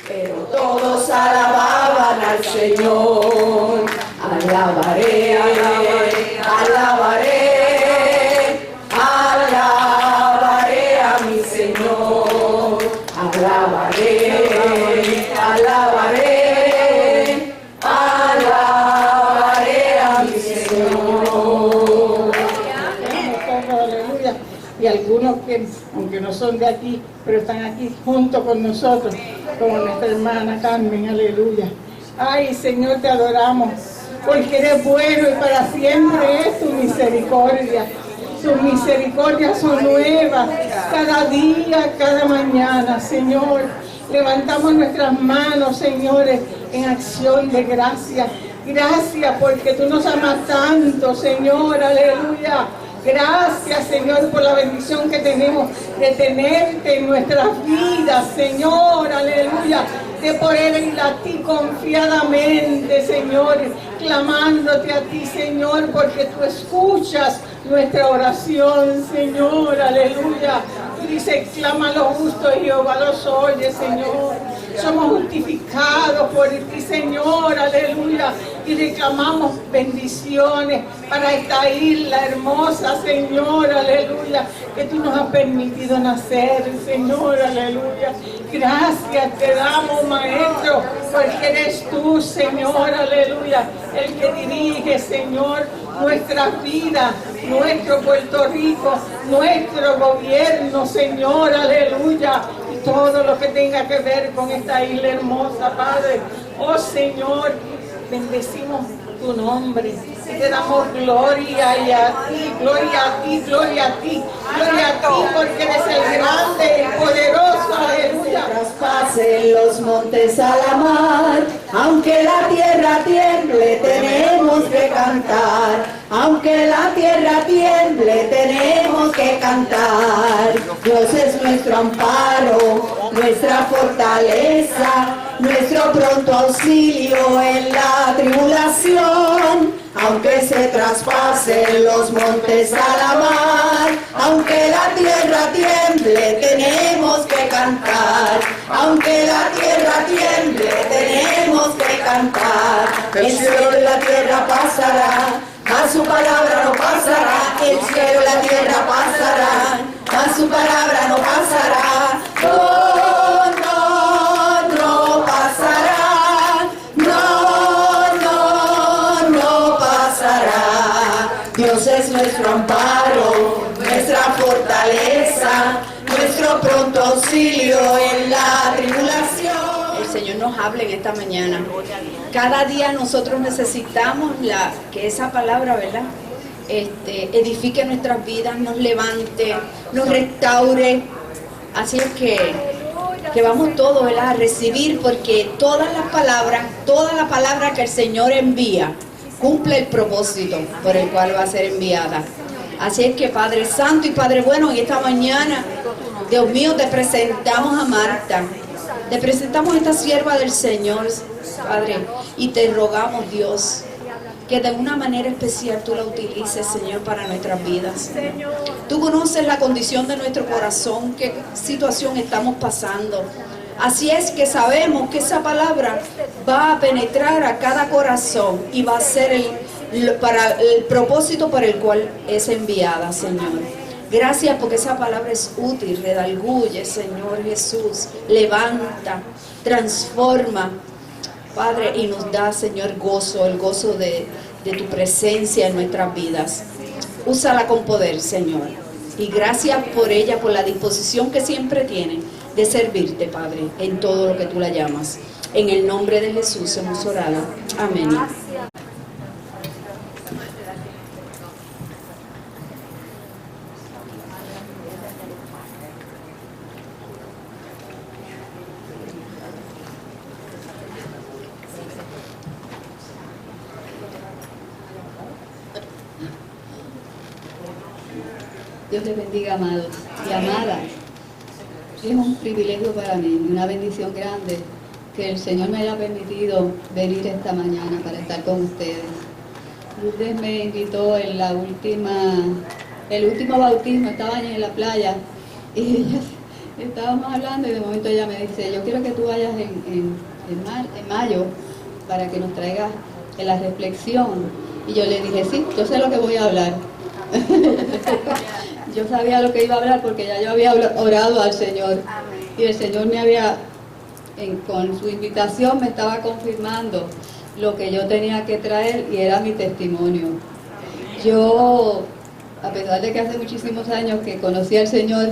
Pero todos alababan al Señor. Alabaré, alabaré, alabaré a mi Señor. Alabaré, alabaré, alabaré a mi Señor. Aleluya. Y algunos que, aunque no son de aquí, pero están aquí junto con nosotros, como nuestra hermana Carmen, aleluya. Ay, Señor, te adoramos, porque eres bueno y para siempre es tu misericordia. Tus misericordias son nuevas cada día, cada mañana, Señor. Levantamos nuestras manos, señores, en acción de gracia. Gracias porque tú nos amas tanto, Señor, aleluya. Gracias, Señor, por la bendición que tenemos de tenerte en nuestras vidas, Señor, aleluya. De poder ir a ti confiadamente, Señor, clamándote a ti, Señor, porque tú escuchas nuestra oración, Señor, aleluya. Tú dices, clama a los justos y Jehová los oye, Señor. Somos justificados por ti, Señor, aleluya. Y reclamamos bendiciones para esta isla hermosa, Señor, aleluya, que tú nos has permitido nacer, Señor, aleluya. Gracias te damos, Maestro, porque eres tú, Señor, aleluya, el que dirige, Señor, nuestras vidas, nuestro Puerto Rico, nuestro gobierno, Señor, aleluya, y todo lo que tenga que ver con esta isla hermosa, Padre. Oh, Señor, bendecimos tu nombre y te damos gloria y a ti, gloria a ti, gloria a ti, gloria a ti, porque eres el grande, el poderoso, aleluya. Traspasen los montes a la mar, aunque la tierra tiemble, tenemos que cantar. Aunque la tierra tiemble, tenemos que cantar. Dios es nuestro amparo, nuestra fortaleza, nuestro pronto auxilio en la tribulación. Aunque se traspasen los montes a la mar, aunque la tierra tiemble, tenemos que cantar. Aunque la tierra tiemble, tenemos que cantar. El cielo y la tierra pasará, mas su palabra no pasará. El cielo y la tierra pasarán, mas su palabra no pasará. Oh, no, no pasará. No pasará. Dios es nuestro amparo, nuestra fortaleza, nuestro pronto auxilio en la tribulación. El Señor nos habla en esta mañana. Cada día nosotros necesitamos que esa palabra, ¿verdad?, edifique nuestras vidas, nos levante, nos restaure. Así es que vamos todos, ¿verdad?, a recibir, porque toda la palabra que el Señor envía cumple el propósito por el cual va a ser enviada. Así es que, Padre Santo y Padre Bueno, en esta mañana, Dios mío, te presentamos a Marta. Te presentamos a esta sierva del Señor, Padre, y te rogamos, Dios, que de una manera especial tú la utilices, Señor, para nuestras vidas. Tú conoces la condición de nuestro corazón, qué situación estamos pasando. Así es que sabemos que esa palabra va a penetrar a cada corazón y va a ser para el propósito por el cual es enviada, Señor. Gracias porque esa palabra es útil, redarguye, Señor Jesús, levanta, transforma, Padre, y nos da, Señor, gozo, el gozo de tu presencia en nuestras vidas. Úsala con poder, Señor, y gracias por ella, por la disposición que siempre tiene de servirte, Padre, en todo lo que tú la llamas. En el nombre de Jesús hemos orado. Amén. Dios les bendiga, amados y amadas. Es un privilegio para mí, una bendición grande que el Señor me haya permitido venir esta mañana para estar con ustedes. Lourdes me invitó en el último bautismo, estaba en la playa y estábamos hablando y de momento ella me dice, yo quiero que tú vayas en mayo para que nos traigas en la reflexión. Y yo le dije, sí, yo sé lo que voy a hablar. Yo sabía lo que iba a hablar porque ya yo había orado al Señor. Y el Señor me había, con su invitación, me estaba confirmando lo que yo tenía que traer y era mi testimonio. Yo, a pesar de que hace muchísimos años que conocí al Señor,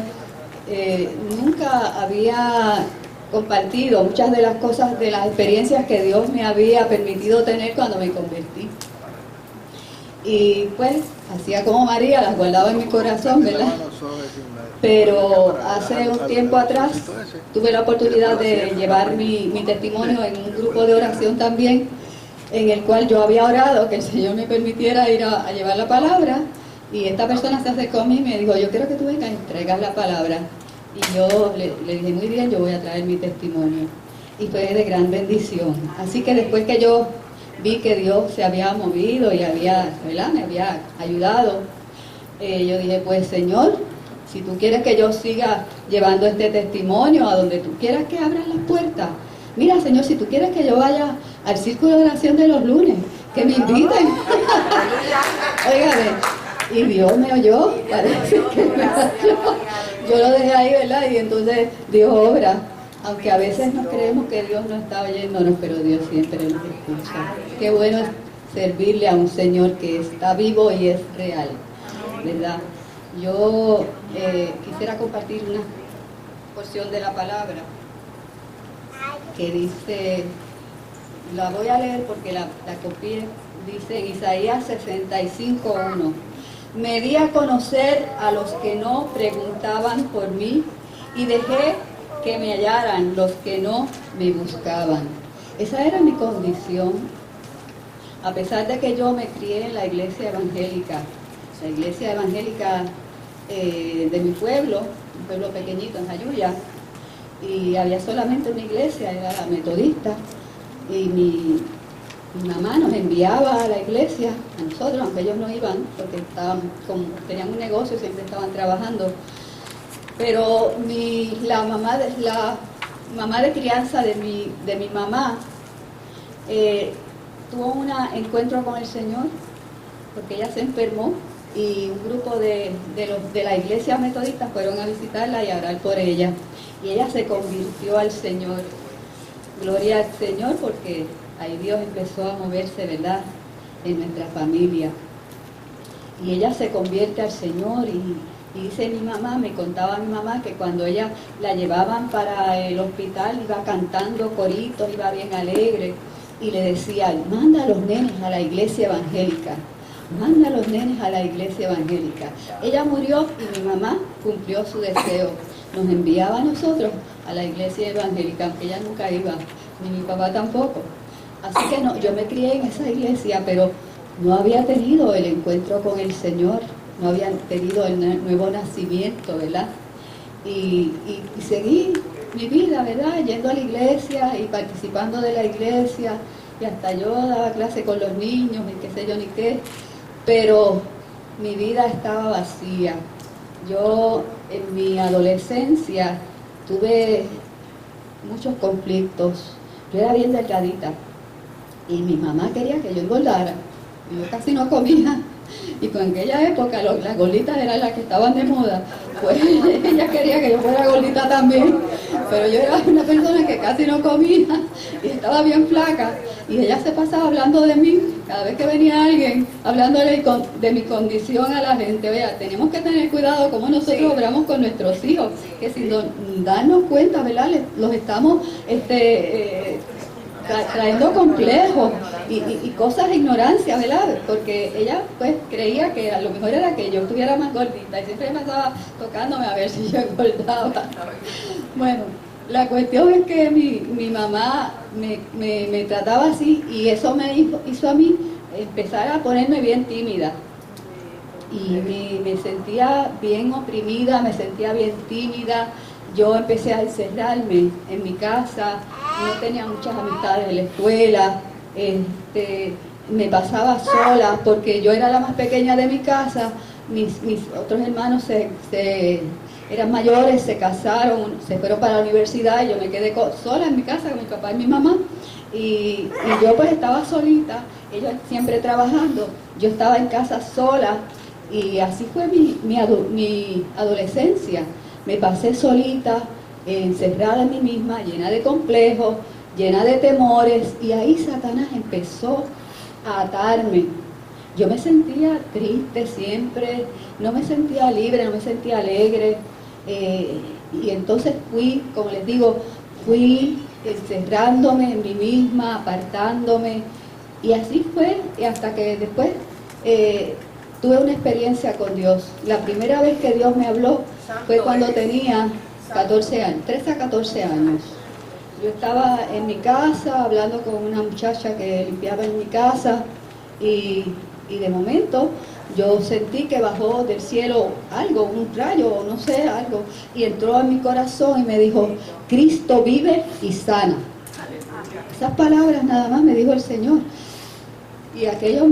nunca había compartido muchas de las cosas, de las experiencias que Dios me había permitido tener cuando me convertí. Y pues, hacía como María, las guardaba en mi corazón, ¿verdad? Pero hace un tiempo atrás tuve la oportunidad de llevar mi testimonio en un grupo de oración también, en el cual yo había orado que el Señor me permitiera ir a llevar la palabra, y esta persona se acercó a mí y me dijo, yo quiero que tú vengas y traigas la palabra. Y yo le dije, muy bien, yo voy a traer mi testimonio. Y fue de gran bendición. Así que después que yo vi que Dios se había movido y ¿verdad?, me había ayudado, yo dije, pues Señor, si tú quieres que yo siga llevando este testimonio a donde tú quieras que abran las puertas, mira Señor, si tú quieres que yo vaya al círculo de oración de los lunes, que me inviten. Óigame, y Dios me oyó, parece que me oyó. Yo lo dejé ahí, ¿verdad? Y entonces Dios obra. Aunque a veces nos creemos que Dios no está oyéndonos, pero Dios siempre nos escucha. Qué bueno es servirle a un Señor que está vivo y es real, ¿verdad? Yo quisiera compartir una porción de la palabra que dice, la voy a leer porque la copié, dice en Isaías 65:1. Me di a conocer a los que no preguntaban por mí y dejé que me hallaran los que no me buscaban. Esa era mi condición. A pesar de que yo me crié en la iglesia evangélica de mi pueblo, un pueblo pequeñito en Jayuya, y había solamente una iglesia, era la metodista, y mi mamá nos enviaba a la iglesia, a nosotros, aunque ellos no iban, porque tenían un negocio y siempre estaban trabajando. Pero la mamá de crianza de mi mamá tuvo un encuentro con el Señor, porque ella se enfermó y un grupo de la iglesia metodista fueron a visitarla y a orar por ella. Y ella se convirtió al Señor. Gloria al Señor, porque ahí Dios empezó a moverse, ¿verdad?, en nuestra familia. Y ella se convierte al Señor y dice mi mamá, me contaba mi mamá que cuando ella la llevaban para el hospital iba cantando coritos, iba bien alegre, y le decían, manda a los nenes a la iglesia evangélica, manda a los nenes a la iglesia evangélica. Ella murió y mi mamá cumplió su deseo, nos enviaba a nosotros a la iglesia evangélica, aunque ella nunca iba, ni mi papá tampoco. Así que no, yo me crié en esa iglesia, pero no había tenido el encuentro con el Señor, no habían tenido el nuevo nacimiento, ¿verdad? Y seguí mi vida, ¿verdad?, yendo a la iglesia y participando de la iglesia, y hasta yo daba clase con los niños y qué sé yo ni qué, pero mi vida estaba vacía. Yo en mi adolescencia tuve muchos conflictos. Yo era bien delgadita y mi mamá quería que yo engordara, y yo casi no comía. Y con aquella época las gorditas eran las que estaban de moda, pues ella quería que yo fuera gordita también, pero yo era una persona que casi no comía y estaba bien flaca, y ella se pasaba hablando de mí, cada vez que venía alguien hablándole de mi condición a la gente. Vea, tenemos que tener cuidado cómo nosotros obramos con nuestros hijos, que sin darnos cuenta, ¿verdad?, los estamos trayendo complejos y cosas de ignorancia, ¿verdad? Porque ella pues creía que a lo mejor era que yo estuviera más gordita y siempre me estaba tocándome a ver si yo engordaba. Bueno, la cuestión es que mi mamá me trataba así, y eso me hizo a mí empezar a ponerme bien tímida. Y me sentía bien oprimida, me sentía bien tímida. Yo empecé a encerrarme en mi casa, no tenía muchas amistades en la escuela, me pasaba sola porque yo era la más pequeña de mi casa, mis otros hermanos se eran mayores, se casaron, se fueron para la universidad y yo me quedé sola en mi casa con mi papá y mi mamá. Y yo pues estaba solita, ellos siempre trabajando, yo estaba en casa sola y así fue mi adolescencia. Me pasé solita, encerrada en mí misma, llena de complejos, llena de temores, y ahí Satanás empezó a atarme. Yo me sentía triste siempre, no me sentía libre, no me sentía alegre, y entonces fui, como les digo, fui encerrándome en mí misma, apartándome, y así fue, y hasta que después tuve una experiencia con Dios. La primera vez que Dios me habló fue cuando tenía 14 años, 13 a 14 años. Yo estaba en mi casa hablando con una muchacha que limpiaba en mi casa y de momento yo sentí que bajó del cielo algo, un rayo, no sé, algo, y entró en mi corazón y me dijo: Cristo vive y sana. Esas palabras nada más me dijo el Señor. Y aquello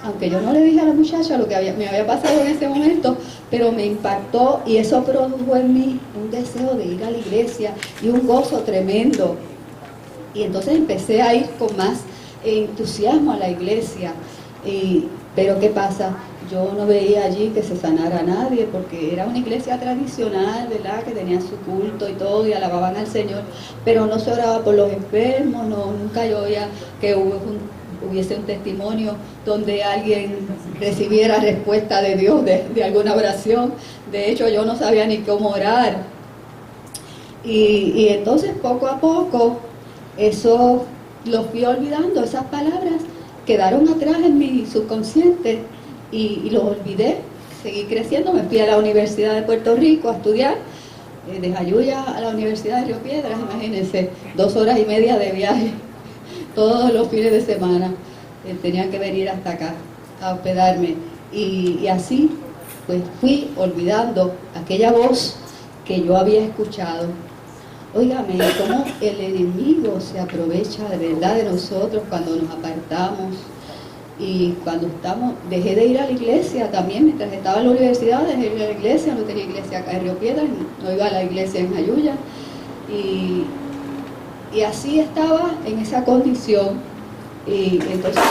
aunque yo no le dije a la muchacha lo que me había pasado en ese momento, pero me impactó y eso produjo en mí un deseo de ir a la iglesia y un gozo tremendo. Y entonces empecé a ir con más entusiasmo a la iglesia. Pero ¿qué pasa? Yo no veía allí que se sanara a nadie, porque era una iglesia tradicional, ¿verdad?, que tenía su culto y todo, y alababan al Señor, pero no se oraba por los enfermos, nunca yo oía que hubiese un testimonio donde alguien recibiera respuesta de Dios de alguna oración. De hecho, yo no sabía ni cómo orar. Y entonces, poco a poco, eso lo fui olvidando, esas palabras quedaron atrás en mi subconsciente y lo olvidé. Seguí creciendo, me fui a la Universidad de Puerto Rico a estudiar, de Jayuya a la Universidad de Río Piedras, imagínense, 2 horas y media de viaje, todos los fines de semana. Tenía que venir hasta acá a hospedarme y así pues fui olvidando aquella voz que yo había escuchado. Óigame, cómo el enemigo se aprovecha de verdad de nosotros cuando nos apartamos. Y cuando dejé de ir a la iglesia también, mientras estaba en la universidad, dejé de ir a la iglesia, no tenía iglesia acá en Río Piedras, no iba a la iglesia en Jayuya. Y así estaba en esa condición. Y entonces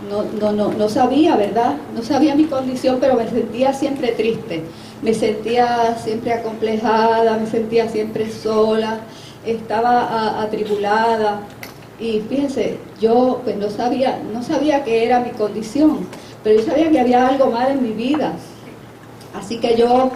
no sabía, ¿verdad? No sabía mi condición, pero me sentía siempre triste. Me sentía siempre acomplejada, me sentía siempre sola, estaba atribulada. Y fíjense, yo pues no sabía qué era mi condición, pero yo sabía que había algo mal en mi vida. Así que yo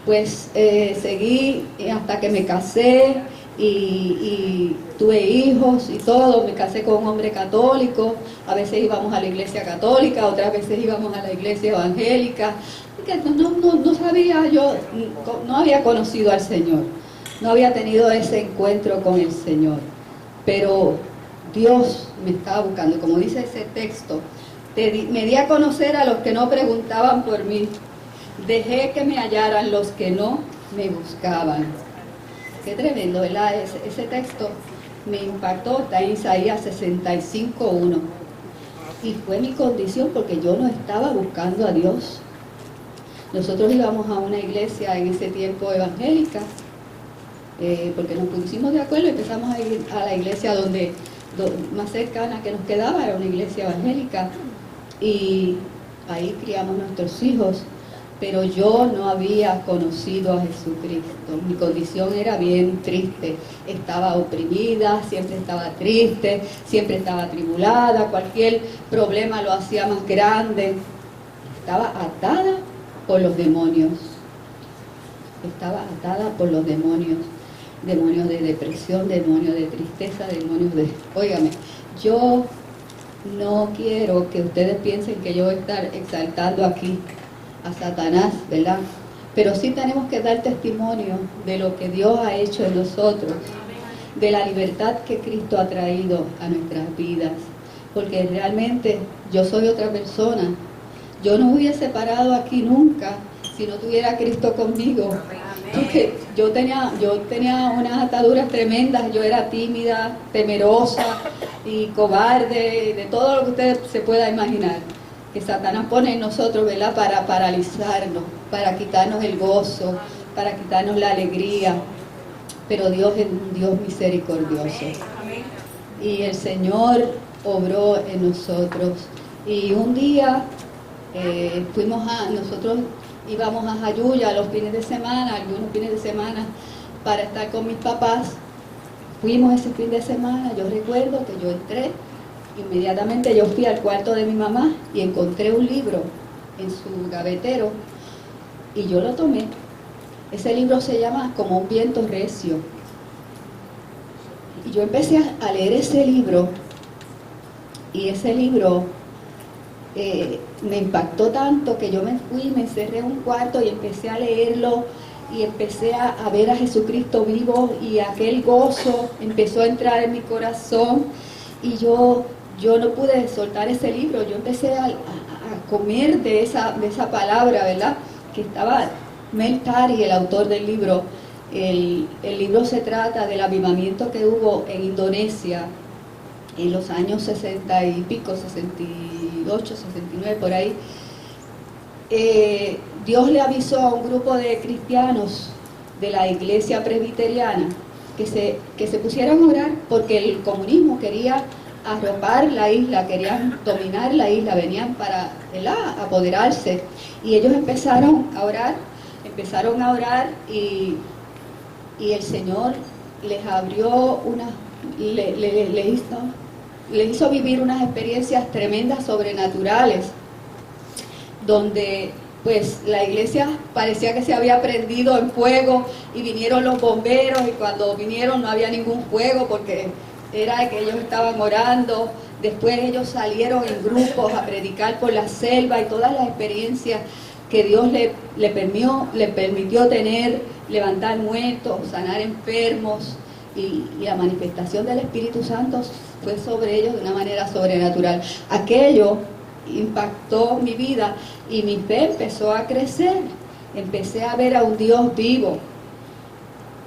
pues seguí hasta que me casé y tuve hijos y todo. Me casé con un hombre católico, a veces íbamos a la iglesia católica, otras veces íbamos a la iglesia evangélica. Que no sabía, yo no había conocido al Señor, no había tenido ese encuentro con el Señor, pero Dios me estaba buscando, como dice ese texto. Me di a conocer a los que no preguntaban por mí, dejé que me hallaran los que no me buscaban. Qué tremendo, ¿verdad? Ese texto me impactó, está en Isaías 65:1, y fue mi condición porque yo no estaba buscando a Dios. Nosotros íbamos a una iglesia en ese tiempo evangélica, porque nos pusimos de acuerdo y empezamos a ir a la iglesia más cercana que nos quedaba, era una iglesia evangélica, y ahí criamos nuestros hijos, pero yo no había conocido a Jesucristo. Mi condición era bien triste, estaba oprimida, siempre estaba triste, siempre estaba atribulada, cualquier problema lo hacía más grande, estaba atada por los demonios, demonios de depresión, demonios de tristeza, demonios de... Óigame, yo no quiero que ustedes piensen que yo voy a estar exaltando aquí a Satanás, ¿verdad? Pero sí tenemos que dar testimonio de lo que Dios ha hecho en nosotros, de la libertad que Cristo ha traído a nuestras vidas, porque realmente yo soy otra persona. Yo no hubiese parado aquí nunca si no tuviera a Cristo conmigo, porque yo tenía unas ataduras tremendas. Yo era tímida, temerosa y cobarde, de todo lo que usted se pueda imaginar, que Satanás pone en nosotros, ¿verdad?, para paralizarnos, para quitarnos el gozo, para quitarnos la alegría, pero Dios es un Dios misericordioso. Y el Señor obró en nosotros. Y un día nosotros íbamos a Jayuya los fines de semana, algunos fines de semana, para estar con mis papás. Fuimos ese fin de semana, yo recuerdo que yo entré, inmediatamente yo fui al cuarto de mi mamá y encontré un libro en su gavetero y yo lo tomé. Ese libro se llama Como un viento recio. Y yo empecé a leer ese libro y ese libro me impactó tanto que yo me fui, me encerré en un cuarto y empecé a leerlo y empecé a ver a Jesucristo vivo y aquel gozo empezó a entrar en mi corazón y yo no pude soltar ese libro. Yo empecé a comer de esa palabra, ¿verdad? Que estaba Mel Tari, el autor del libro. El libro se trata del avivamiento que hubo en Indonesia en los años 60 y pico, 68, 69, por ahí. Dios le avisó a un grupo de cristianos de la iglesia presbiteriana que se pusieran a orar porque el comunismo quería arropar la isla, querían dominar la isla, venían para, ¿verdad?, apoderarse. Y ellos empezaron a orar y el Señor les abrió les hizo vivir unas experiencias tremendas, sobrenaturales, donde pues la iglesia parecía que se había prendido en fuego y vinieron los bomberos y cuando vinieron no había ningún fuego porque era que ellos estaban orando. Después ellos salieron en grupos a predicar por la selva y todas las experiencias que Dios le permitió tener, levantar muertos, sanar enfermos, y la manifestación del Espíritu Santo fue sobre ellos de una manera sobrenatural. Aquello impactó mi vida y mi fe empezó a crecer. Empecé a ver a un Dios vivo.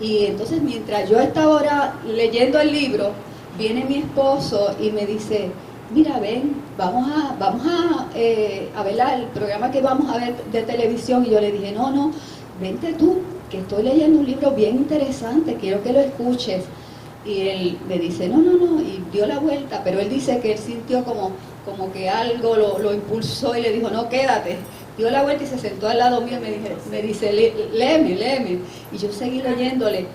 Y entonces mientras yo estaba ahora leyendo el libro, viene mi esposo y me dice: mira, ven, vamos a ver el programa que vamos a ver de televisión. Y yo le dije: no, vente tú, que estoy leyendo un libro bien interesante, quiero que lo escuches. Y él me dice: no, y dio la vuelta, pero él dice que él sintió como que algo lo impulsó y le dijo: no, quédate. Dio la vuelta y se sentó al lado mío y me dice: léeme. Y yo seguí leyéndole.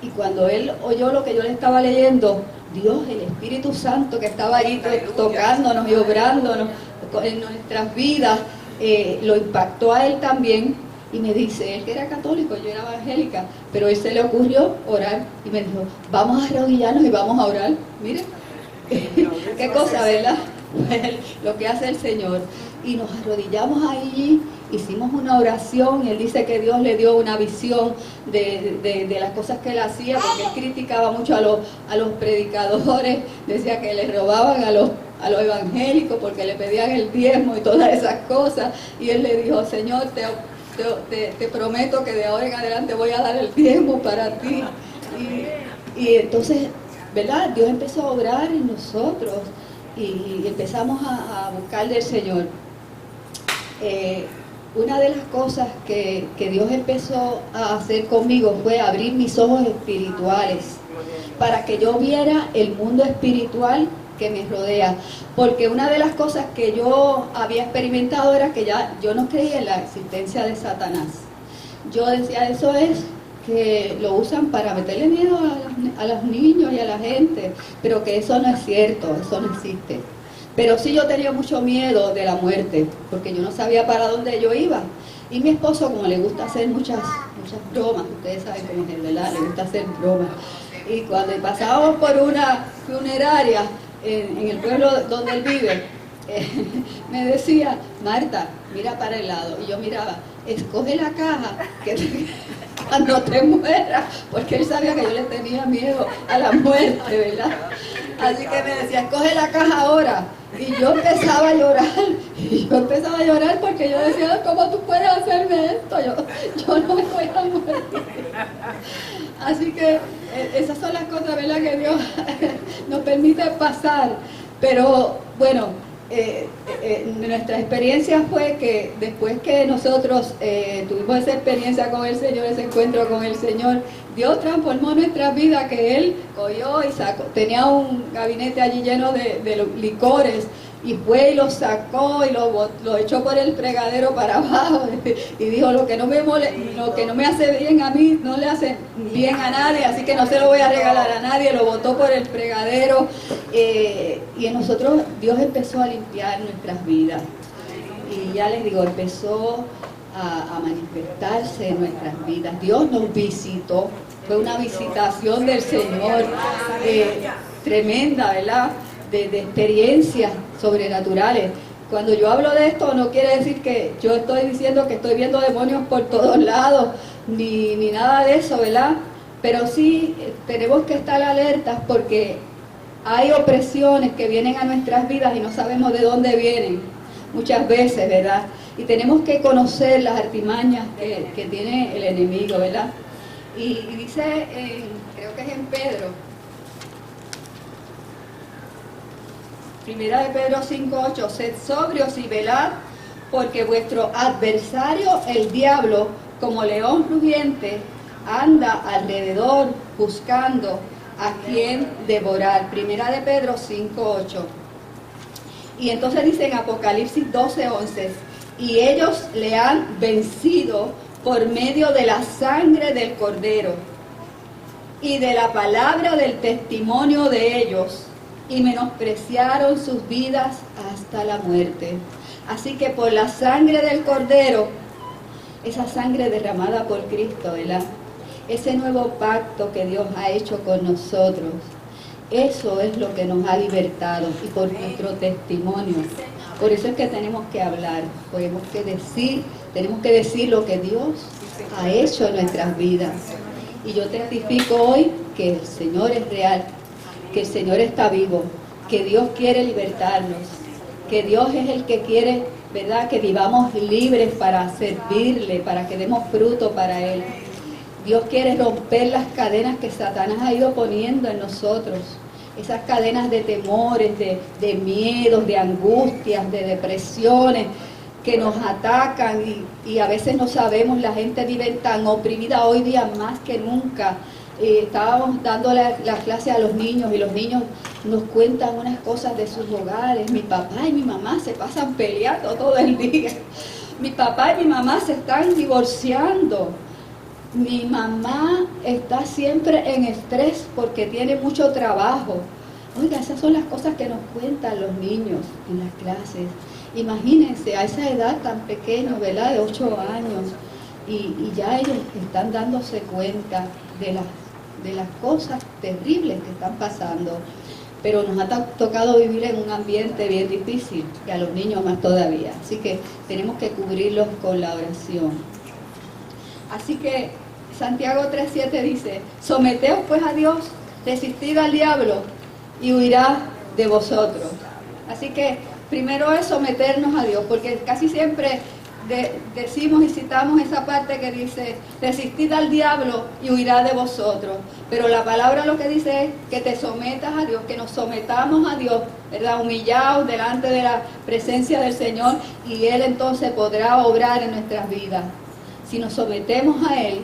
Y cuando él oyó lo que yo le estaba leyendo, Dios, el Espíritu Santo que estaba ahí tocándonos y obrándonos en nuestras vidas, lo impactó a él también. Y me dice, él que era católico, yo era evangélica, pero a él se le ocurrió orar y me dijo: vamos a arrodillarnos y vamos a orar. Mire, qué cosa, ¿verdad? Lo que hace el Señor. Y nos arrodillamos allí, hicimos una oración y él dice que Dios le dio una visión de las cosas que él hacía, porque él criticaba mucho a los predicadores, decía que le robaban a los evangélicos porque le pedían el diezmo y todas esas cosas. Y él le dijo: Señor, te prometo que de ahora en adelante voy a dar el diezmo para ti. Y entonces, ¿verdad?, Dios empezó a obrar en nosotros y empezamos a buscar del Señor. Una de las cosas que Dios empezó a hacer conmigo fue abrir mis ojos espirituales para que yo viera el mundo espiritual que me rodea, porque una de las cosas que yo había experimentado era que yo no creía en la existencia de Satanás. Yo decía: eso es que lo usan para meterle miedo a los niños y a la gente, pero que eso no es cierto, eso no existe. Pero sí, yo tenía mucho miedo de la muerte, porque yo no sabía para dónde yo iba. Y mi esposo, como le gusta hacer muchas bromas, ustedes saben cómo es, ¿verdad?, le gusta hacer bromas. Y cuando pasábamos por una funeraria en el pueblo donde él vive, me decía: Marta, mira para el lado. Y yo miraba: escoge la caja que cuando te mueras, porque él sabía que yo le tenía miedo a la muerte, ¿verdad? Así que me decía: escoge la caja ahora. Y yo empezaba a llorar, porque yo decía: ¿cómo tú puedes hacerme esto? Yo no me voy a morir. Así que esas son las cosas, ¿verdad?, que Dios nos permite pasar. Pero bueno, nuestra experiencia fue que después que nosotros tuvimos esa experiencia con el Señor, ese encuentro con el Señor, Dios transformó nuestra vida, que Él cogió y sacó, tenía un gabinete allí lleno de los licores, y fue y lo sacó y lo echó por el fregadero para abajo y dijo, lo que no me hace bien a mí no le hace bien a nadie, así que no se lo voy a regalar a nadie. Lo botó por el fregadero, y en nosotros Dios empezó a limpiar nuestras vidas, y ya les digo, empezó a manifestarse en nuestras vidas. Dios nos visitó, fue una visitación del Señor tremenda, ¿verdad? De experiencias sobrenaturales. Cuando yo hablo de esto, no quiere decir que yo estoy diciendo que estoy viendo demonios por todos lados, ni nada de eso, ¿verdad? Pero sí tenemos que estar alertas, porque hay opresiones que vienen a nuestras vidas y no sabemos de dónde vienen muchas veces, ¿verdad? Y tenemos que conocer las artimañas que tiene el enemigo, ¿verdad? Y dice, creo que es en Pedro, Primera de Pedro 5:8, sed sobrios y velad, porque vuestro adversario, el diablo, como león rugiente, anda alrededor buscando a quien devorar. Primera de Pedro 5:8. Y entonces dice en Apocalipsis 12:11, y ellos le han vencido por medio de la sangre del Cordero y de la palabra del testimonio de ellos, y menospreciaron sus vidas hasta la muerte. Así que por la sangre del Cordero, esa sangre derramada por Cristo, ¿verdad? Ese nuevo pacto que Dios ha hecho con nosotros, eso es lo que nos ha libertado, y por nuestro testimonio. Por eso es que tenemos que hablar, tenemos que decir lo que Dios ha hecho en nuestras vidas. Y yo testifico hoy que el Señor es real, que el Señor está vivo, que Dios quiere libertarnos, que Dios es el que quiere, ¿verdad?, que vivamos libres para servirle, para que demos fruto para Él. Dios quiere romper las cadenas que Satanás ha ido poniendo en nosotros, esas cadenas de temores, de miedos, de angustias, de depresiones que nos atacan, y a veces no sabemos. La gente vive tan oprimida hoy día más que nunca. Estábamos dando la clase a los niños, y los niños nos cuentan unas cosas de sus hogares. Mi papá y mi mamá se pasan peleando todo el día. Mi papá y mi mamá se están divorciando. Mi mamá está siempre en estrés porque tiene mucho trabajo. Oiga, esas son las cosas que nos cuentan los niños en las clases. Imagínense, a esa edad tan pequeña, ¿verdad?, de 8 años, y ya ellos están dándose cuenta de las cosas terribles que están pasando. Pero nos ha tocado vivir en un ambiente bien difícil, y a los niños más todavía. Así que tenemos que cubrirlos con la oración. Así que Santiago 3:7 dice, someteos pues a Dios, resistid al diablo y huirá de vosotros. Así que primero es someternos a Dios, porque casi siempre decimos y citamos esa parte que dice, resistid al diablo y huirá de vosotros. Pero la palabra lo que dice es que te sometas a Dios, que nos sometamos a Dios, ¿verdad?, humillados delante de la presencia del Señor, y Él entonces podrá obrar en nuestras vidas. Si nos sometemos a Él,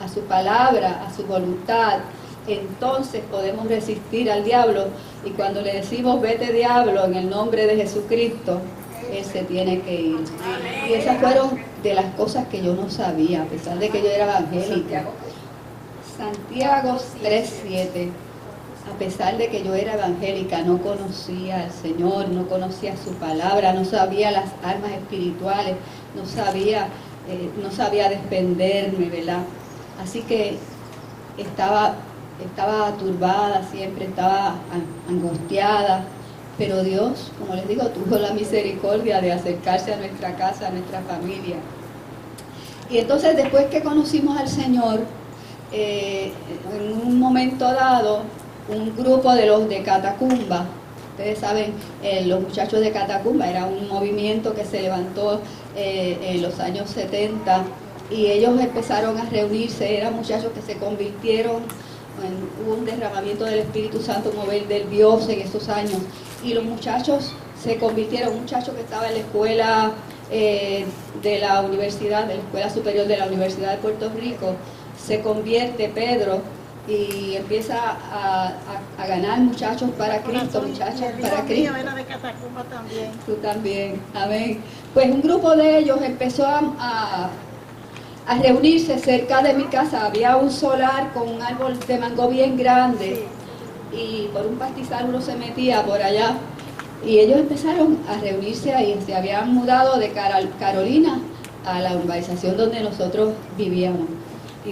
a su palabra, a su voluntad, entonces podemos resistir al diablo, y cuando le decimos vete diablo en el nombre de Jesucristo, Él se tiene que ir. Y esas fueron de las cosas que yo no sabía, a pesar de que yo era evangélica. Santiago 3:7. A pesar de que yo era evangélica, no conocía al Señor, no conocía su palabra, no sabía las armas espirituales, no sabía defenderme, ¿verdad? Así que estaba turbada siempre, estaba angustiada, pero Dios, como les digo, tuvo la misericordia de acercarse a nuestra casa, a nuestra familia. Y entonces, después que conocimos al Señor, en un momento dado, un grupo de los de Catacumba, ustedes saben, los muchachos de Catacumba, era un movimiento que se levantó en los años 70, y ellos empezaron a reunirse, eran muchachos que se convirtieron, hubo un derramamiento del Espíritu Santo, un mover del Dios en esos años, y los muchachos se convirtieron, un muchacho que estaba en la escuela de la universidad, de la Escuela Superior de la Universidad de Puerto Rico, se convierte Pedro y empieza a ganar muchachos para Cristo, muchachas para Cristo. Era de Catacumba también. Tú también, amén. Pues un grupo de ellos empezó a reunirse cerca de mi casa. Había un solar con un árbol de mango bien grande y por un pastizal uno se metía por allá. Y ellos empezaron a reunirse ahí. Se habían mudado de Carolina a la urbanización donde nosotros vivíamos.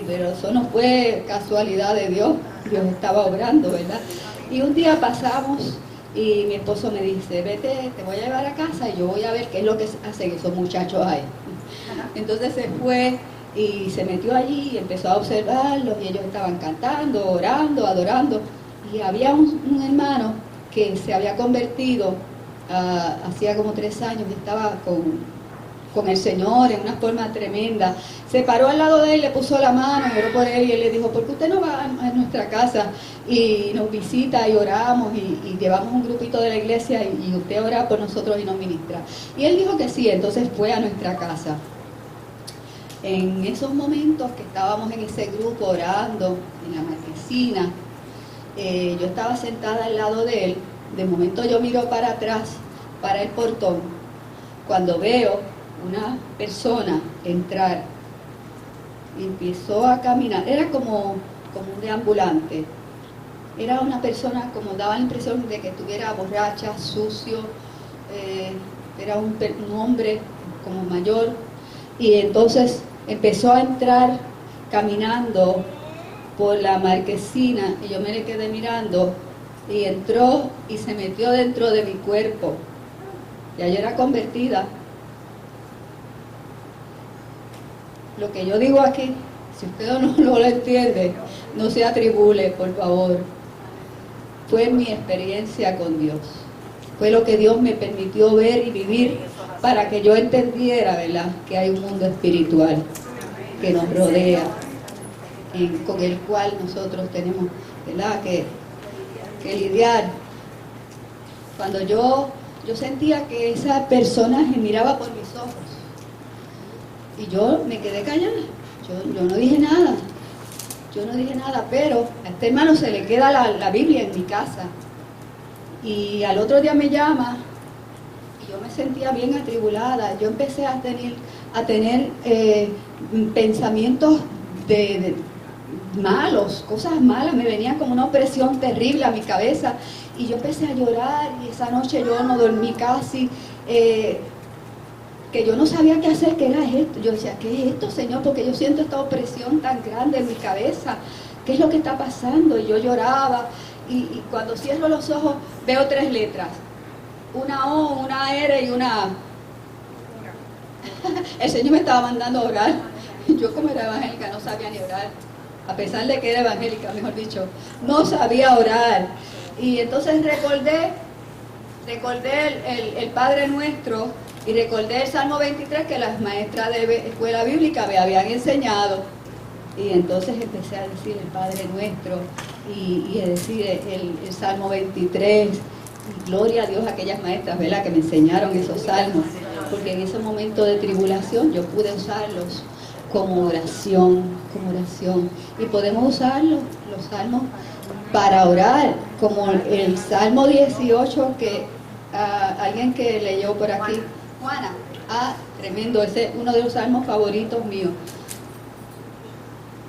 Pero eso no fue casualidad de Dios. Dios estaba obrando, ¿verdad? Y un día pasamos y mi esposo me dice, vete, te voy a llevar a casa y yo voy a ver qué es lo que hacen esos muchachos ahí. Entonces se fue y se metió allí y empezó a observarlos y ellos estaban cantando, orando, adorando. Y había un hermano que se había convertido hacía como 3 años y estaba con el Señor en una forma tremenda. Se paró al lado de él, le puso la mano, oró por él y él le dijo, ¿por qué usted no va a nuestra casa y nos visita y oramos y llevamos un grupito de la iglesia y usted ora por nosotros y nos ministra? Y él dijo que sí, entonces fue a nuestra casa. En esos momentos que estábamos en ese grupo orando en la marquesina, yo estaba sentada al lado de él. De momento yo miro para atrás, para el portón, cuando veo una persona entrar y empezó a caminar. Era como un deambulante. Era una persona como daba la impresión de que estuviera borracha, sucio. Era un hombre como mayor. Y entonces empezó a entrar caminando por la marquesina y yo me le quedé mirando y entró y se metió dentro de mi cuerpo. Ya yo era convertida. Lo que yo digo aquí, si usted no lo entiende, no se atribule, por favor. Fue mi experiencia con Dios. Fue lo que Dios me permitió ver y vivir para que yo entendiera, ¿verdad?, que hay un mundo espiritual que nos rodea, con el cual nosotros tenemos, ¿verdad?, que lidiar. Cuando yo sentía que esa personaje miraba por mis ojos y yo me quedé callada, yo no dije nada, pero a este hermano se le queda la Biblia en mi casa y al otro día me llama y yo me sentía bien atribulada. Yo empecé a tener pensamientos de malos, cosas malas, me venía como una opresión terrible a mi cabeza y yo empecé a llorar y esa noche yo no dormí casi, que yo no sabía qué hacer, qué era esto. Yo decía, ¿qué es esto, Señor? Porque yo siento esta opresión tan grande en mi cabeza, ¿qué es lo que está pasando? Y yo lloraba y cuando cierro los ojos veo 3 letras, una O, una R y una A. El Señor me estaba mandando a orar. Yo como era evangélica no sabía ni orar. A pesar de que era evangélica, mejor dicho, no sabía orar. Y entonces recordé el Padre Nuestro y recordé el Salmo 23 que las maestras de escuela bíblica me habían enseñado. Y entonces empecé a decir el Padre Nuestro y a decir el Salmo 23. Y gloria a Dios a aquellas maestras, ¿verdad?, que me enseñaron esos salmos, porque en ese momento de tribulación yo pude usarlos como oración. Y podemos usar los salmos para orar, como el Salmo 18 que alguien que leyó por aquí, Juana, tremendo, ese es uno de los salmos favoritos míos.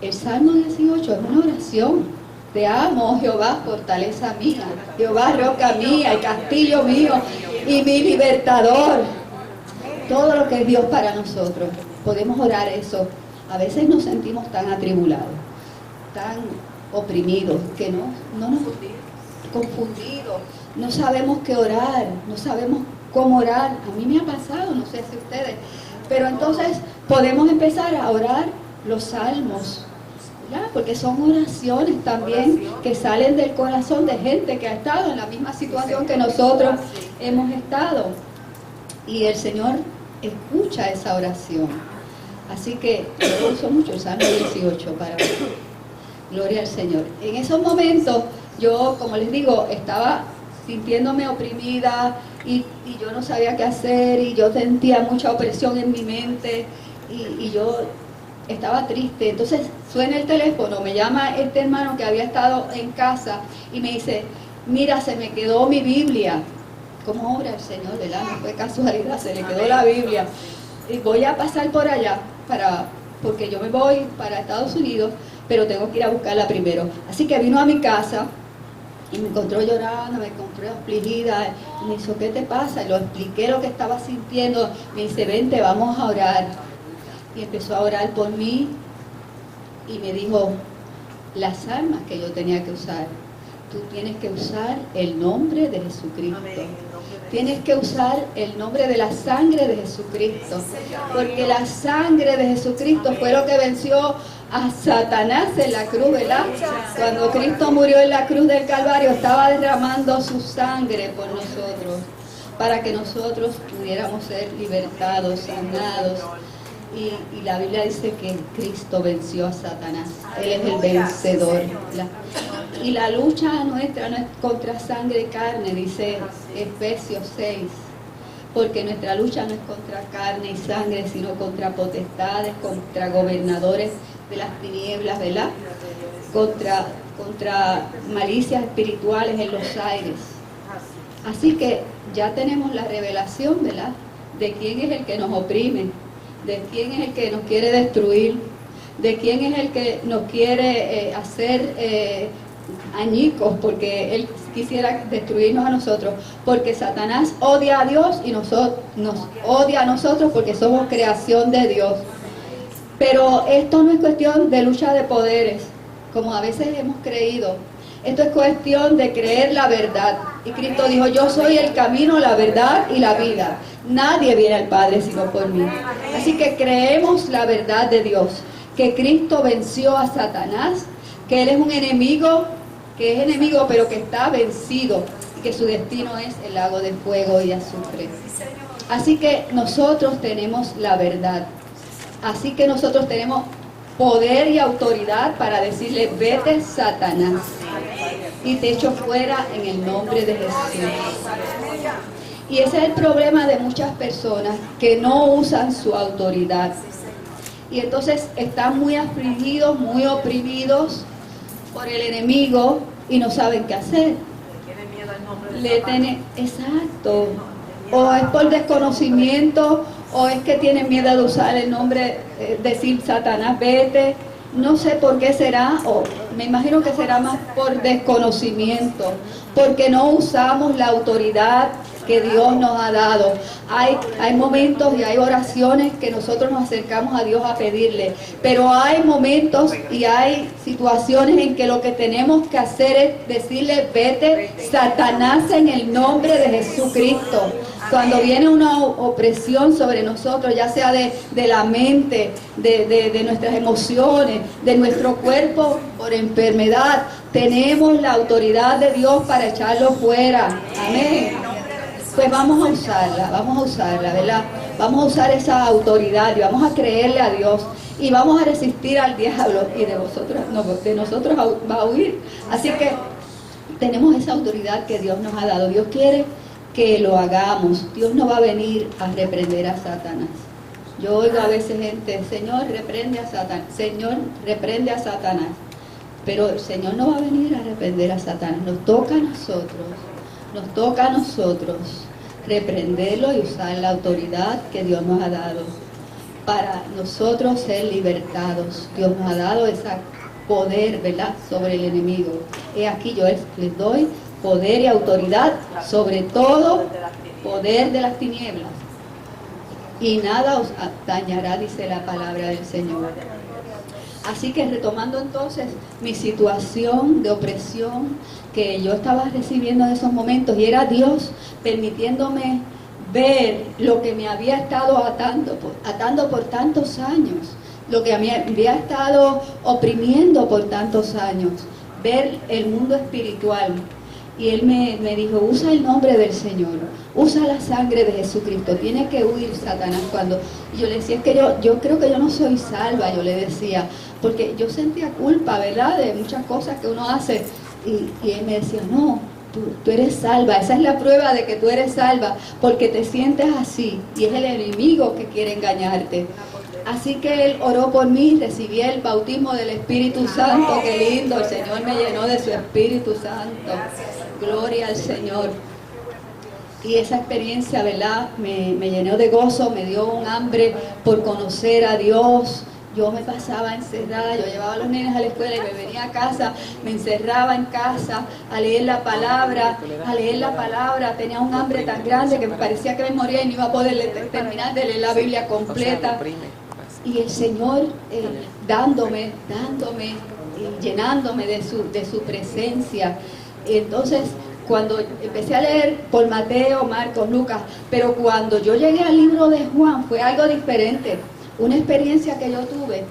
El Salmo 18 es una oración. Te amo, Jehová, fortaleza mía, Jehová, roca mía y castillo mío y mi libertador. Todo lo que es Dios para nosotros. Podemos orar eso. A veces nos sentimos tan atribulados, tan oprimidos, que no nos confundidos, no sabemos qué orar, no sabemos cómo orar. A mí me ha pasado, no sé si ustedes, pero entonces podemos empezar a orar los salmos, ¿verdad?, porque son oraciones también que salen del corazón de gente que ha estado en la misma situación que nosotros hemos estado, y el Señor escucha esa oración. Así que yo uso mucho el Salmo 18 para gloria al Señor. En esos momentos yo, como les digo, estaba sintiéndome oprimida y yo no sabía qué hacer y yo sentía mucha opresión en mi mente y yo estaba triste. Entonces suena el teléfono, me llama este hermano que había estado en casa y me dice, mira, se me quedó mi Biblia. ¿Cómo obra el Señor, verdad? No fue casualidad, se le quedó la Biblia. Y voy a pasar por allá porque yo me voy para Estados Unidos, pero tengo que ir a buscarla primero. Así que vino a mi casa y me encontró llorando, me encontró afligida. Y me dijo, ¿qué te pasa? Y lo expliqué lo que estaba sintiendo. Me dice, vente, vamos a orar. Y empezó a orar por mí y me dijo las armas que yo tenía que usar. Tú tienes que usar el nombre de Jesucristo. Tienes que usar el nombre de la sangre de Jesucristo. Porque la sangre de Jesucristo fue lo que venció a Satanás en la cruz, ¿verdad? Cuando Cristo murió en la cruz del Calvario, estaba derramando su sangre por nosotros, para que nosotros pudiéramos ser libertados, sanados. Y la Biblia dice que Cristo venció a Satanás. Él es el vencedor. Y la lucha nuestra no es contra sangre y carne, dice Efesios 6. Porque nuestra lucha no es contra carne y sangre, sino contra potestades, contra gobernadores de las tinieblas, ¿verdad? Contra malicias espirituales en los aires. Así que ya tenemos la revelación, ¿verdad? De quién es el que nos oprime, de quién es el que nos quiere destruir, de quién es el que nos quiere hacer añicos, porque él quisiera destruirnos a nosotros, porque Satanás odia a Dios y nos odia a nosotros porque somos creación de Dios. Pero esto no es cuestión de lucha de poderes, como a veces hemos creído. Esto es cuestión de creer la verdad. Y Cristo dijo, yo soy el camino, la verdad y la vida. Nadie viene al Padre sino por mí. Así que creemos la verdad de Dios, que Cristo venció a Satanás, que Él es un enemigo, que es enemigo pero que está vencido, y que su destino es el lago de fuego y azufre. Así que nosotros tenemos la verdad. Así que nosotros tenemos poder y autoridad para decirle, vete Satanás, y te echo fuera en el nombre de Jesús. Y ese es el problema de muchas personas, que no usan su autoridad. Y entonces están muy afligidos, muy oprimidos por el enemigo y no saben qué hacer. Exacto. O es por desconocimiento, o es que tienen miedo de usar el nombre, decir Satanás, vete. No sé por qué será, o me imagino que será más por desconocimiento, porque no usamos la autoridad que Dios nos ha dado. Hay momentos y hay oraciones que nosotros nos acercamos a Dios a pedirle, pero hay momentos y hay situaciones en que lo que tenemos que hacer es decirle, vete Satanás en el nombre de Jesucristo. Cuando viene una opresión sobre nosotros, ya sea de la mente, de nuestras emociones, de nuestro cuerpo por enfermedad, tenemos la autoridad de Dios para echarlo fuera. Amén. Pues vamos a usarla, ¿verdad? Vamos a usar esa autoridad y vamos a creerle a Dios y vamos a resistir al diablo y de nosotros va a huir. Así que tenemos esa autoridad que Dios nos ha dado. Dios quiere que lo hagamos. Dios no va a venir a reprender a Satanás. Yo oigo a veces gente, Señor, reprende a Satanás, Señor, reprende a Satanás. Pero el Señor no va a venir a reprender a Satanás. Nos toca a nosotros reprenderlo y usar la autoridad que Dios nos ha dado para nosotros ser libertados. Dios nos ha dado ese poder, ¿verdad?, sobre el enemigo. He aquí yo les doy poder y autoridad sobre todo poder de las tinieblas, y nada os dañará, dice la palabra del Señor. Así que retomando entonces mi situación de opresión que yo estaba recibiendo en esos momentos, y era Dios permitiéndome ver lo que me había estado atando por tantos años, lo que me había estado oprimiendo por tantos años, ver el mundo espiritual. Y Él me dijo, usa el nombre del Señor, usa la sangre de Jesucristo, tiene que huir Satanás. Y yo le decía, es que yo creo que yo no soy salva, yo le decía, porque yo sentía culpa, ¿verdad?, de muchas cosas que uno hace. Y Él me decía, no, Tú eres salva. Esa es la prueba de que tú eres salva, porque te sientes así, y es el enemigo que quiere engañarte. Así que él oró por mí, recibí el bautismo del Espíritu Santo. Qué lindo, el Señor me llenó de su Espíritu Santo. Gloria al Señor. Y esa experiencia, ¿verdad?, me llenó de gozo, me dio un hambre por conocer a Dios. Yo me pasaba encerrada, yo llevaba a los nenes a la escuela y me venía a casa, me encerraba en casa a leer la palabra, tenía un hambre tan grande que me parecía que me moría y no iba a poder terminar de leer la Biblia completa. Y el Señor dándome y llenándome de su presencia. Entonces, cuando empecé a leer por Mateo, Marcos, Lucas, pero cuando yo llegué al libro de Juan fue algo diferente. Una experiencia que yo tuve,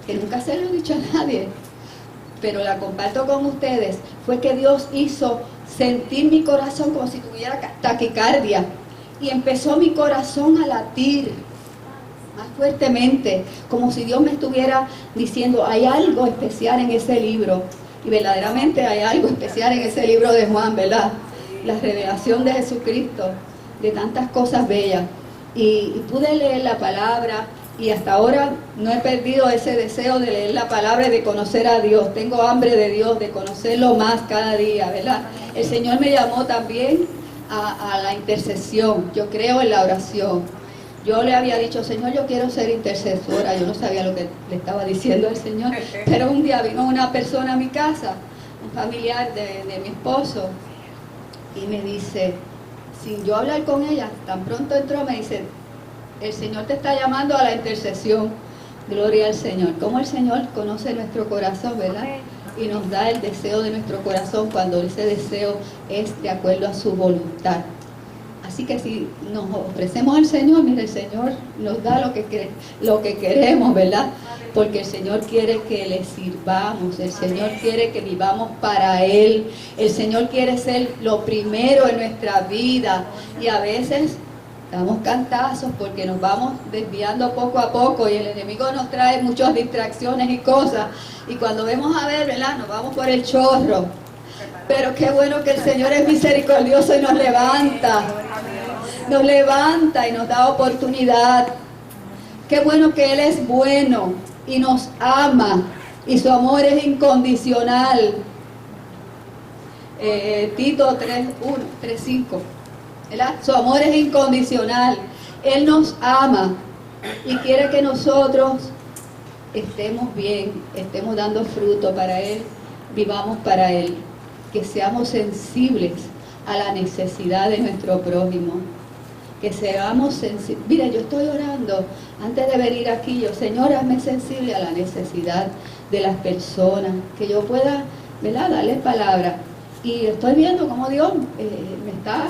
que nunca se lo he dicho a nadie, pero la comparto con ustedes, fue que Dios hizo sentir mi corazón como si tuviera taquicardia, y empezó mi corazón a latir más fuertemente, como si Dios me estuviera diciendo, hay algo especial en ese libro. Y verdaderamente hay algo especial en ese libro de Juan, ¿verdad? La revelación de Jesucristo, de tantas cosas bellas. Y pude leer la palabra, y hasta ahora no he perdido ese deseo de leer la palabra y de conocer a Dios. Tengo hambre de Dios, de conocerlo más cada día, ¿verdad? El Señor me llamó también a la intercesión. Yo creo en la oración. Yo le había dicho, Señor, yo quiero ser intercesora. Yo no sabía lo que le estaba diciendo el Señor, pero un día vino una persona a mi casa, un familiar de mi esposo, y me dice, sin yo hablar con ella, tan pronto entró, me dice, el Señor te está llamando a la intercesión. Gloria al Señor. Como el Señor conoce nuestro corazón, ¿verdad? Y nos da el deseo de nuestro corazón cuando ese deseo es de acuerdo a su voluntad. Así que si nos ofrecemos al Señor, mire, el Señor nos da lo que queremos, ¿verdad? Porque el Señor quiere que le sirvamos, el Señor quiere que vivamos para Él, el Señor quiere ser lo primero en nuestra vida, y a veces damos cantazos porque nos vamos desviando poco a poco y el enemigo nos trae muchas distracciones y cosas, y cuando vemos a ver, ¿verdad?, nos vamos por el chorro. Pero qué bueno que el Señor es misericordioso y nos levanta y nos da oportunidad. Qué bueno que Él es bueno y nos ama, y su amor es incondicional. Tito 3:5, ¿verdad? Su amor es incondicional. Él nos ama y quiere que nosotros estemos bien, estemos dando fruto para Él, vivamos para Él, que seamos sensibles a la necesidad de nuestro prójimo, que seamos sensibles. Mira, yo estoy orando antes de venir aquí, yo, Señor, hazme sensible a la necesidad de las personas, que yo pueda, ¿verdad?, darles palabra. Y estoy viendo cómo Dios me está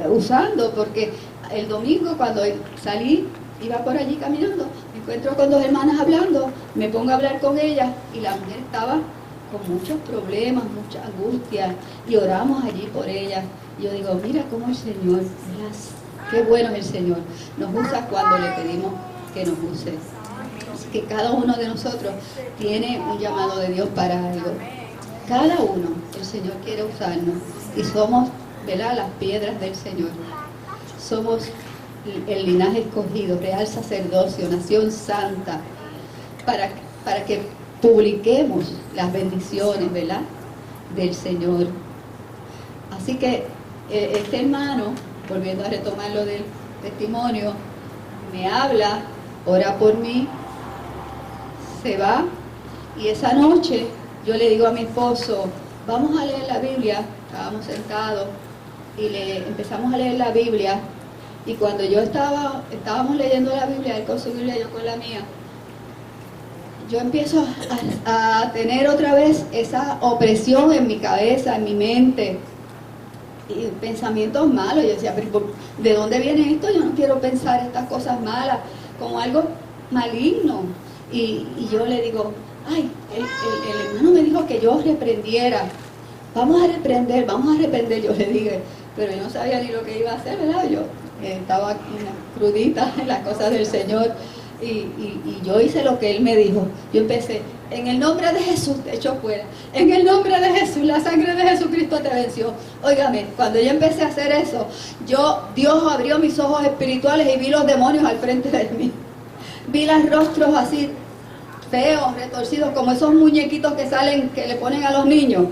usando, porque el domingo cuando salí, iba por allí caminando, me encuentro con dos hermanas hablando, me pongo a hablar con ellas, y la mujer estaba con muchos problemas, mucha angustia, y oramos allí por ella. Y yo digo, mira cómo el Señor, qué bueno es el Señor, nos usa cuando le pedimos que nos use. Así que cada uno de nosotros tiene un llamado de Dios para algo. Cada uno, el Señor quiere usarnos, y somos, ¿verdad?, las piedras del Señor. Somos el linaje escogido, real sacerdocio, nación santa, para que publiquemos las bendiciones, ¿verdad?, del Señor. Así que este hermano, volviendo a retomar lo del testimonio, me habla, ora por mí, se va, y esa noche yo le digo a mi esposo, vamos a leer la Biblia. Estábamos sentados y empezamos a leer la Biblia, y cuando estábamos leyendo la Biblia, él con su Biblia, yo con la mía, yo empiezo a tener otra vez esa opresión en mi cabeza, en mi mente, y pensamientos malos. Yo decía, pero ¿de dónde viene esto? Yo no quiero pensar estas cosas malas, como algo maligno. Y yo le digo, ay, el hermano me dijo que yo reprendiera. Vamos a reprender, yo le dije, pero yo no sabía ni lo que iba a hacer, ¿verdad? Yo estaba crudita en las cosas del Señor. Y yo hice lo que él me dijo. Yo empecé, en el nombre de Jesús te echo fuera, en el nombre de Jesús, la sangre de Jesucristo te venció. Óigame, cuando yo empecé a hacer eso, Dios abrió mis ojos espirituales y vi los demonios al frente de mí. Vi los rostros así, feos, retorcidos, como esos muñequitos que salen, que le ponen a los niños.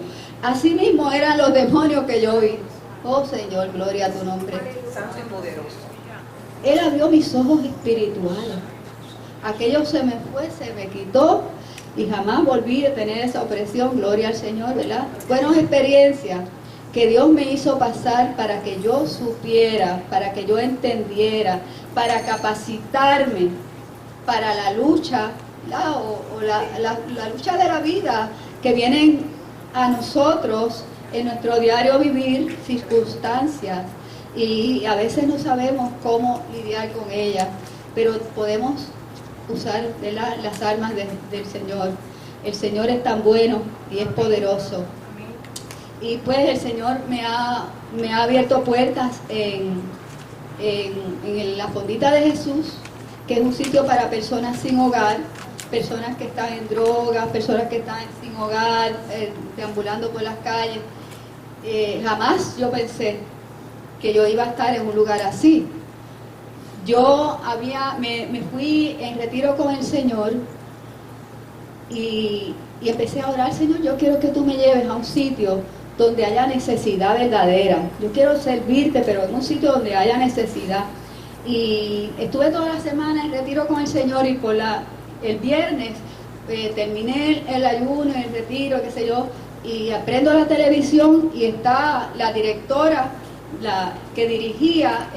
Así mismo eran los demonios que yo vi. Oh Señor, gloria a tu nombre. Santo y poderoso. Él abrió mis ojos espirituales. Aquello se me fue, se me quitó y jamás volví a tener esa opresión. Gloria al Señor, ¿verdad? Buenas experiencias que Dios me hizo pasar para que yo supiera, para que yo entendiera, para capacitarme para la lucha, la lucha de la vida que vienen a nosotros en nuestro diario vivir, circunstancias, y a veces no sabemos cómo lidiar con ellas, pero podemos usar las armas del Señor. El Señor es tan bueno y es poderoso. Y pues el Señor me ha abierto puertas en la Fondita de Jesús, que es un sitio para personas sin hogar, personas que están en drogas, personas que están sin hogar, deambulando por las calles. Jamás yo pensé que yo iba a estar en un lugar así. Yo me fui en retiro con el Señor y empecé a orar: Señor, yo quiero que tú me lleves a un sitio donde haya necesidad verdadera. Yo quiero servirte, pero en un sitio donde haya necesidad. Y estuve toda la semana en retiro con el Señor, y por el viernes terminé el ayuno, el retiro, qué sé yo, y prendo la televisión y está la directora, la que dirigía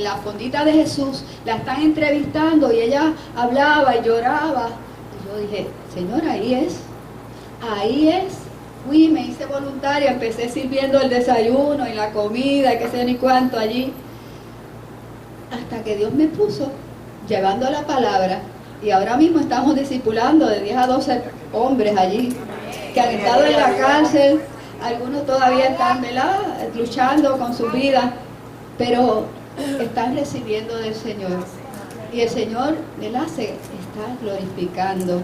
la Fondita de Jesús, la están entrevistando y ella hablaba y lloraba. Y yo dije: Señor, ahí es. Fui, me hice voluntaria, empecé sirviendo el desayuno y la comida y qué sé yo ni cuánto allí, hasta que Dios me puso llevando la palabra. Y ahora mismo estamos discipulando de 10 a 12 hombres allí que han estado en la cárcel. Algunos todavía están, ¿verdad?, luchando con su vida, pero están recibiendo del Señor. Y el Señor, ¿verdad?, se está glorificando.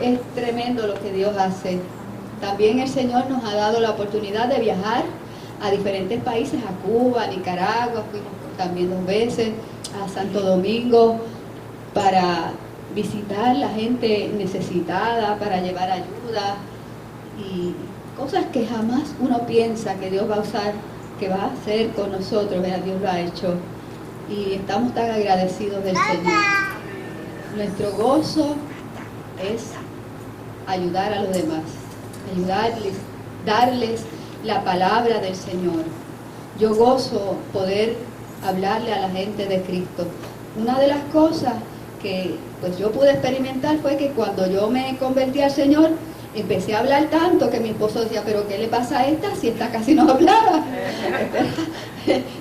Es tremendo lo que Dios hace. También el Señor nos ha dado la oportunidad de viajar a diferentes países, a Cuba, a Nicaragua, fuimos también 2 veces, a Santo Domingo, para visitar la gente necesitada, para llevar ayuda y cosas que jamás uno piensa que Dios va a usar, que va a hacer con nosotros, ¿verdad? Dios lo ha hecho y estamos tan agradecidos del Señor. Nuestro gozo es ayudar a los demás, ayudarles, darles la palabra del Señor. Yo gozo poder hablarle a la gente de Cristo. Una de las cosas que pues yo pude experimentar fue que cuando yo me convertí al Señor, empecé a hablar tanto que mi esposo decía: ¿pero qué le pasa a esta si esta casi no hablaba?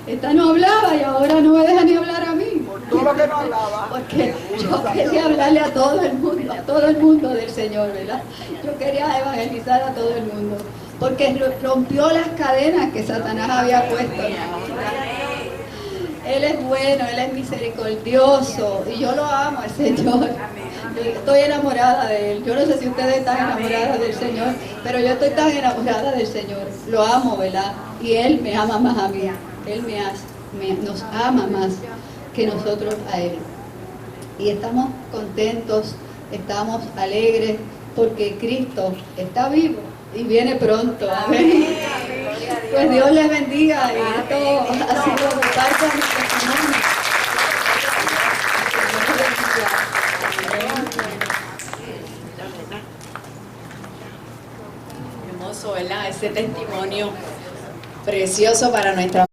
Esta no hablaba y ahora no me deja ni hablar a mí. Por todo lo que no hablaba. Porque yo quería hablarle a todo el mundo del Señor, ¿verdad? Yo quería evangelizar a todo el mundo, porque rompió las cadenas que Satanás había puesto. Él es bueno, Él es misericordioso y yo lo amo al Señor. Yo estoy enamorada de Él. Yo no sé si ustedes están enamoradas del Señor, pero yo estoy tan enamorada del Señor. Lo amo, ¿verdad? Y Él me ama más a mí. Él nos ama más que nosotros a Él. Y estamos contentos, estamos alegres, porque Cristo está vivo y viene pronto. Amén. Pues Dios les bendiga, y esto ha sido parte de mi testimonio. Hermoso, ¿verdad? Ese testimonio precioso para nuestra